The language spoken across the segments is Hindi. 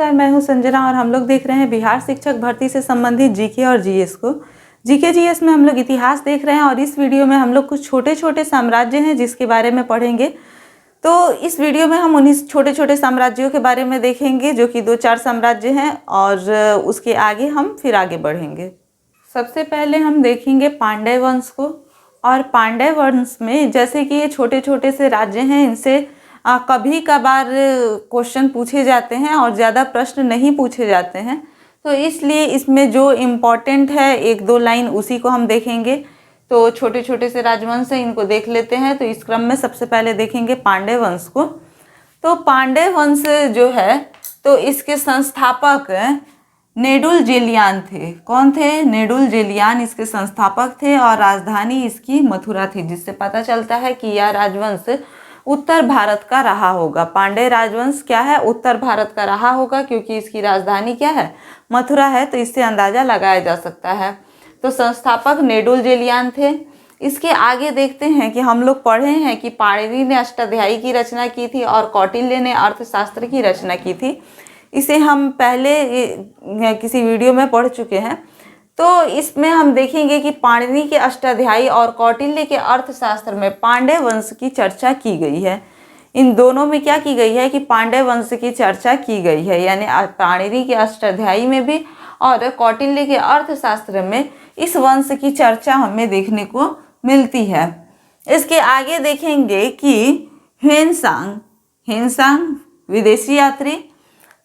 नमस्कार, मैं हूं संजना और हम लोग देख रहे हैं बिहार शिक्षक भर्ती से संबंधित जीके और जीएस को। जीके जीएस में हम लोग इतिहास देख रहे हैं और इस वीडियो में हम लोग कुछ छोटे छोटे साम्राज्य हैं जिसके बारे में पढ़ेंगे। तो इस वीडियो में हम उन्हीं छोटे छोटे साम्राज्यों के बारे में देखेंगे जो कि 2-4 साम्राज्य हैं और उसके आगे हम फिर आगे बढ़ेंगे। सबसे पहले हम देखेंगे पांड्य वंश को। और पांड्य वंश में जैसे कि ये छोटे छोटे से राज्य हैं, इनसे कभी कभार क्वेश्चन पूछे जाते हैं और ज़्यादा प्रश्न नहीं पूछे जाते हैं, तो इसलिए इसमें जो इम्पोर्टेंट है 1-2 लाइन उसी को हम देखेंगे। तो छोटे छोटे से राजवंश हैं, इनको देख लेते हैं। तो इस क्रम में सबसे पहले देखेंगे पांड्य वंश को। तो पांड्य वंश जो है तो इसके संस्थापक नेडुलजेलियान थे। कौन थे? नेडुलजेलियान इसके संस्थापक थे और राजधानी इसकी मथुरा थी, जिससे पता चलता है कि यह राजवंश उत्तर भारत का रहा होगा। पांड्य राजवंश क्या है? उत्तर भारत का रहा होगा, क्योंकि इसकी राजधानी क्या है? मथुरा है। तो इससे अंदाजा लगाया जा सकता है। तो संस्थापक नेडुलजेलियान थे। इसके आगे देखते हैं कि हम लोग पढ़े हैं कि पाणिनि ने अष्टाध्यायी की रचना की थी और कौटिल्य ने अर्थशास्त्र की रचना की थी। इसे हम पहले किसी वीडियो में पढ़ चुके हैं। तो इसमें हम देखेंगे कि पाणिनि के अष्टाध्यायी और कौटिल्य के अर्थशास्त्र में पांड्य वंश की चर्चा की गई है। इन दोनों में क्या की गई है कि पांड्य वंश की चर्चा की गई है, यानी पाणिनि के अष्टाध्यायी में भी और कौटिल्य के अर्थशास्त्र में इस वंश की चर्चा हमें देखने को मिलती है। इसके आगे देखेंगे कि ह्वेनसांग विदेशी यात्री।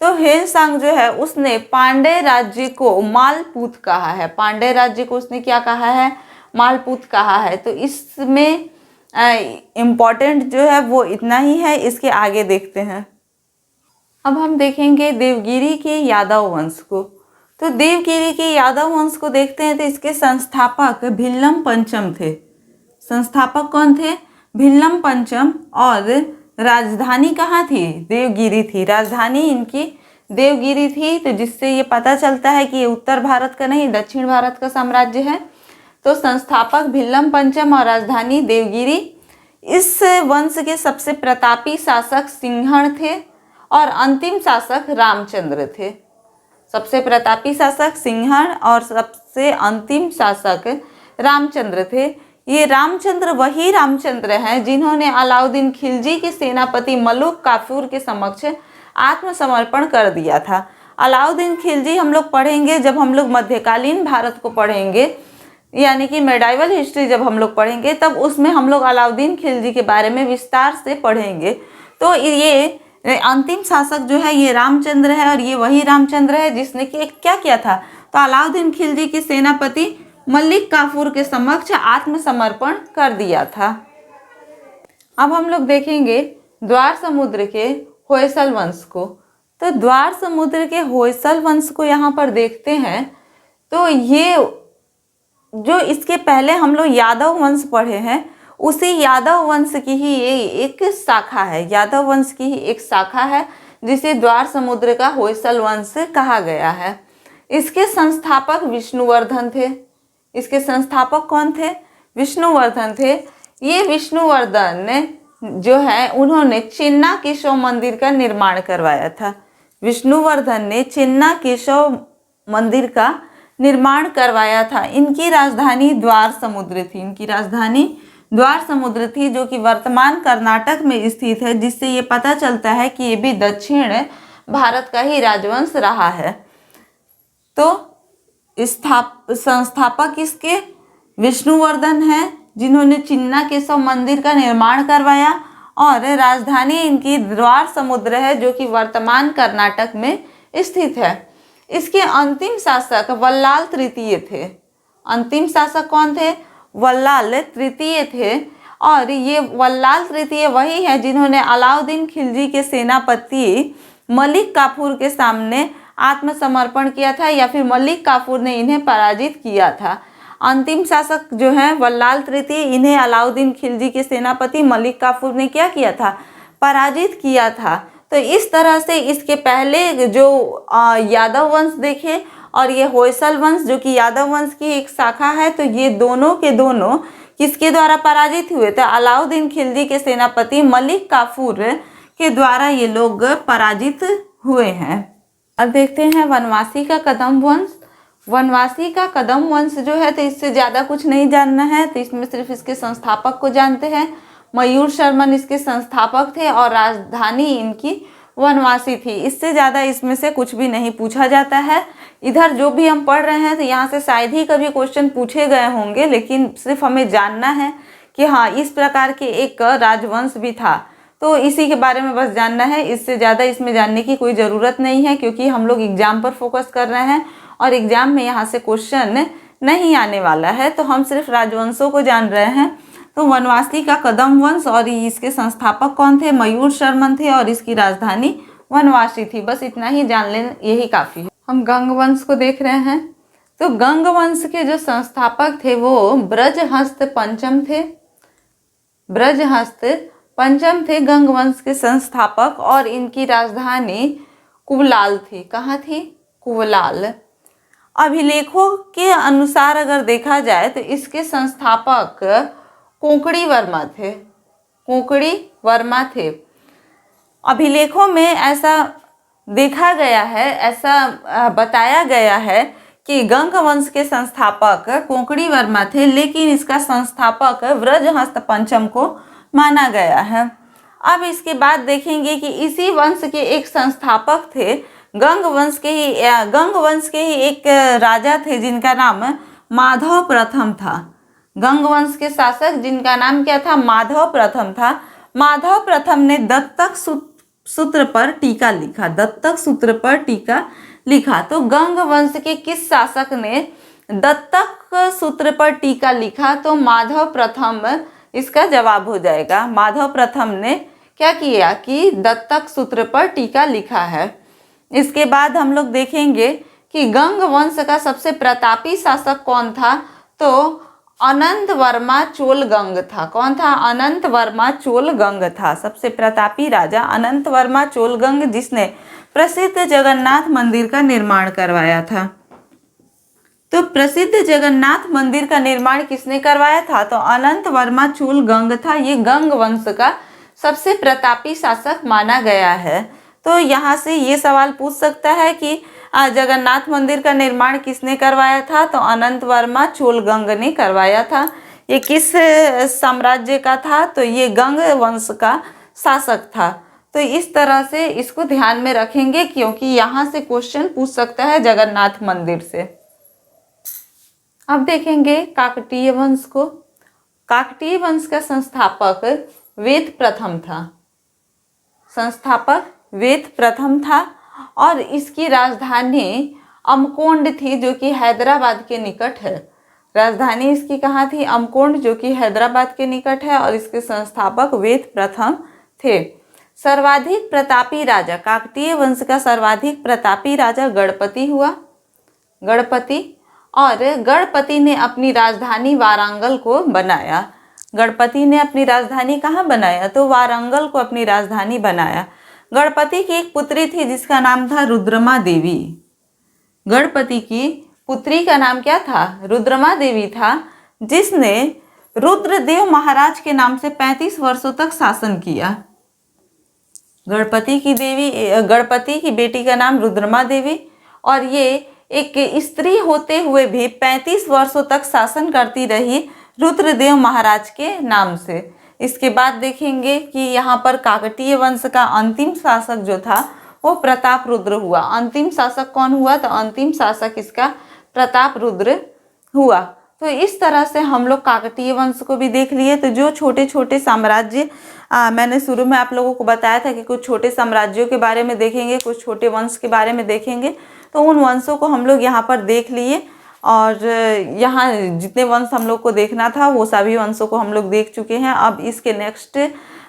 तो ह्वेनसांग जो है उसने पांड्य राज्य को मालपूत कहा है। पांड्य राज्य को उसने क्या कहा है? मालपूत कहा है। तो इसमें इम्पॉर्टेंट जो है वो इतना ही है। इसके आगे देखते हैं। अब हम देखेंगे देवगिरी के यादव वंश को। तो देवगिरी के यादव वंश को देखते हैं। तो इसके संस्थापक भिल्लम पंचम थे। संस्थापक कौन थे? भिल्लम पंचम। और राजधानी कहाँ थी? देवगिरी थी। राजधानी इनकी देवगिरी थी। तो जिससे ये पता चलता है कि ये उत्तर भारत का नहीं, दक्षिण भारत का साम्राज्य है। तो संस्थापक भिल्लम पंचम और राजधानी देवगिरी। इस वंश के सबसे प्रतापी शासक सिंहण थे और अंतिम शासक रामचंद्र थे। सबसे प्रतापी शासक सिंहण और सबसे अंतिम शासक रामचंद्र थे। ये रामचंद्र वही रामचंद्र हैं जिन्होंने अलाउद्दीन खिलजी के सेनापति मलिक काफूर के समक्ष आत्मसमर्पण कर दिया था। अलाउद्दीन खिलजी हम लोग पढ़ेंगे जब हम लोग मध्यकालीन भारत को पढ़ेंगे, यानी कि मेडाइवल हिस्ट्री जब हम लोग पढ़ेंगे, तब उसमें हम लोग अलाउद्दीन खिलजी के बारे में विस्तार से पढ़ेंगे। तो ये अंतिम शासक जो है ये रामचंद्र है और ये वही रामचंद्र है जिसने क्या किया था? तो अलाउद्दीन खिलजी के सेनापति मलिक काफूर के समक्ष आत्मसमर्पण कर दिया था। अब हम लोग देखेंगे द्वार समुद्र के होयसल वंश को। तो द्वार समुद्र के होयसल वंश को यहाँ पर देखते हैं। तो ये जो इसके पहले हम लोग यादव वंश पढ़े हैं, उसी यादव वंश की ही ये एक शाखा है। यादव वंश की ही एक शाखा है जिसे द्वार समुद्र का होयसल वंश कहा गया है। इसके संस्थापक विष्णुवर्धन थे। इसके संस्थापक कौन थे? विष्णुवर्धन थे। ये विष्णुवर्धन जो है उन्होंने चिन्ना केशव मंदिर का निर्माण करवाया था। विष्णुवर्धन ने चिन्ना केशव मंदिर का निर्माण करवाया था। इनकी राजधानी द्वार समुद्र थी। इनकी राजधानी द्वार समुद्र थी, जो कि वर्तमान कर्नाटक में स्थित है, जिससे ये पता चलता है कि ये भी दक्षिण भारत का ही राजवंश रहा है। तो संस्थापक इसके विष्णुवर्धन हैं जिन्होंने चिन्ना केशव मंदिर का निर्माण करवाया और राजधानी इनकी द्वार समुद्र है, जो कि वर्तमान कर्नाटक में स्थित है। इसके अंतिम शासक वल्लाल तृतीय थे। अंतिम शासक कौन थे? वल्लाल तृतीय थे। और ये वल्लाल तृतीय वही है जिन्होंने अलाउद्दीन खिलजी के सेनापति मलिक काफूर के सामने आत्मसमर्पण किया था, या फिर मलिक काफूर ने इन्हें पराजित किया था। अंतिम शासक जो हैं वल्लाल तृतीय, इन्हें अलाउद्दीन खिलजी के सेनापति मलिक काफूर ने क्या किया था? पराजित किया था। तो इस तरह से इसके पहले जो यादव वंश देखे और ये होयसल वंश जो कि यादव वंश की एक शाखा है, तो ये दोनों के दोनों किसके द्वारा पराजित हुए थे? अलाउद्दीन खिलजी के सेनापति मलिक काफूर के द्वारा ये लोग पराजित हुए हैं। अब देखते हैं वनवासी का कदम वंश। वनवासी का कदम वंश जो है तो इससे ज़्यादा कुछ नहीं जानना है, तो इसमें सिर्फ इसके संस्थापक को जानते हैं। मयूर शर्मन इसके संस्थापक थे और राजधानी इनकी वनवासी थी। इससे ज़्यादा इसमें से कुछ भी नहीं पूछा जाता है। इधर जो भी हम पढ़ रहे हैं तो यहाँ से शायद ही कभी क्वेश्चन पूछे गए होंगे, लेकिन सिर्फ हमें जानना है कि हाँ इस प्रकार के एक राजवंश भी था, तो इसी के बारे में बस जानना है। इससे ज़्यादा इसमें जानने की कोई ज़रूरत नहीं है, क्योंकि हम लोग एग्जाम पर फोकस कर रहे हैं और एग्जाम में यहाँ से क्वेश्चन नहीं आने वाला है, तो हम सिर्फ राजवंशों को जान रहे हैं। तो वनवासी का कदम वंश और इसके संस्थापक कौन थे? मयूर शर्मन थे और इसकी राजधानी वनवासी थी। बस इतना ही जान लें, यही काफ़ी है। हम गंग वंश को देख रहे हैं। तो गंग वंश के जो संस्थापक थे वो ब्रजहस्त पंचम थे। ब्रजहस्त पंचम थे गंग वंश के संस्थापक, और इनकी राजधानी कुवलाल थी। कहाँ थी? कुवलाल। अभिलेखों के अनुसार अगर देखा जाए तो इसके संस्थापक कोंकणी वर्मा थे। कोंकणी वर्मा थे। अभिलेखों में ऐसा देखा गया है, ऐसा बताया गया है कि गंग वंश के संस्थापक कोंकणी वर्मा थे, लेकिन इसका संस्थापक ब्रजहस्त पंचम को माना गया है। अब इसके बाद देखेंगे कि इसी वंश के एक संस्थापक थे, गंग वंश के ही एक राजा थे जिनका नाम माधव प्रथम था। गंग वंश के शासक जिनका नाम क्या था? माधव प्रथम था। माधव प्रथम ने दत्तक सूत्र पर टीका लिखा। दत्तक सूत्र पर टीका लिखा। तो गंग वंश के किस शासक ने दत्तक सूत्र पर टीका लिखा? तो माधव प्रथम इसका जवाब हो जाएगा। माधव प्रथम ने क्या किया कि दत्तक सूत्र पर टीका लिखा है। इसके बाद हम लोग देखेंगे कि गंग वंश का सबसे प्रतापी शासक कौन था? तो अनंत वर्मा चोलगंग था। कौन था? अनंत वर्मा चोलगंग था। सबसे प्रतापी राजा अनंत वर्मा चोलगंग, जिसने प्रसिद्ध जगन्नाथ मंदिर का निर्माण करवाया था। तो प्रसिद्ध जगन्नाथ मंदिर का निर्माण किसने करवाया था? तो अनंत वर्मा चोलगंग था। ये गंग वंश का सबसे प्रतापी शासक माना गया है। तो यहाँ से ये सवाल पूछ सकता है कि जगन्नाथ मंदिर का निर्माण किसने करवाया था? तो अनंत वर्मा चोलगंग ने करवाया था। ये किस साम्राज्य का था? तो ये गंग वंश का शासक था। तो इस तरह से इसको ध्यान में रखेंगे, क्योंकि यहाँ से क्वेश्चन पूछ सकता है जगन्नाथ मंदिर से। अब देखेंगे काकतीय वंश को। काकतीय वंश का संस्थापक वेद प्रथम था। संस्थापक वेद प्रथम था और इसकी राजधानी अमकोंड थी, जो कि हैदराबाद के निकट है। राजधानी इसकी कहाँ थी? अमकोंड, जो कि हैदराबाद के निकट है, और इसके संस्थापक वेद प्रथम थे। सर्वाधिक प्रतापी राजा, काकतीय वंश का सर्वाधिक प्रतापी राजा गणपति हुआ। गणपति, और गणपति ने अपनी राजधानी वारंगल को बनाया। गणपति ने अपनी राजधानी कहाँ बनाया? तो वारंगल को अपनी राजधानी बनाया। गणपति की एक पुत्री थी जिसका नाम था रुद्रमा देवी। गणपति की पुत्री का नाम क्या था? रुद्रमा देवी था, जिसने रुद्रदेव महाराज के नाम से 35 वर्षों तक शासन किया। गणपति की बेटी का नाम रुद्रमा देवी, और ये एक स्त्री होते हुए भी 35 वर्षों तक शासन करती रही रुद्रदेव महाराज के नाम से। इसके बाद देखेंगे कि यहाँ पर काकतीय वंश का अंतिम शासक जो था वो प्रताप रुद्र हुआ। अंतिम शासक कौन हुआ? तो अंतिम शासक इसका प्रताप रुद्र हुआ। तो इस तरह से हम लोग काकतीय वंश को भी देख लिए। तो जो छोटे छोटे साम्राज्य मैंने शुरू में आप लोगों को बताया था कि कुछ छोटे साम्राज्यों के बारे में देखेंगे, कुछ छोटे वंश के बारे में देखेंगे, तो उन वंशों को हम लोग यहाँ पर देख लिए। और यहाँ जितने वंश हम लोग को देखना था वो सभी वंशों को हम लोग देख चुके हैं। अब इसके नेक्स्ट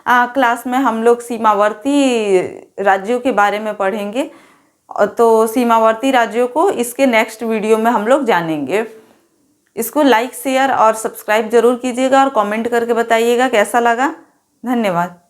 क्लास में हम लोग सीमावर्ती राज्यों के बारे में पढ़ेंगे। तो सीमावर्ती राज्यों को इसके नेक्स्ट वीडियो में हम लोग जानेंगे। इसको लाइक, शेयर और सब्सक्राइब जरूर कीजिएगा और कमेंट करके बताइएगा कैसा लगा। धन्यवाद।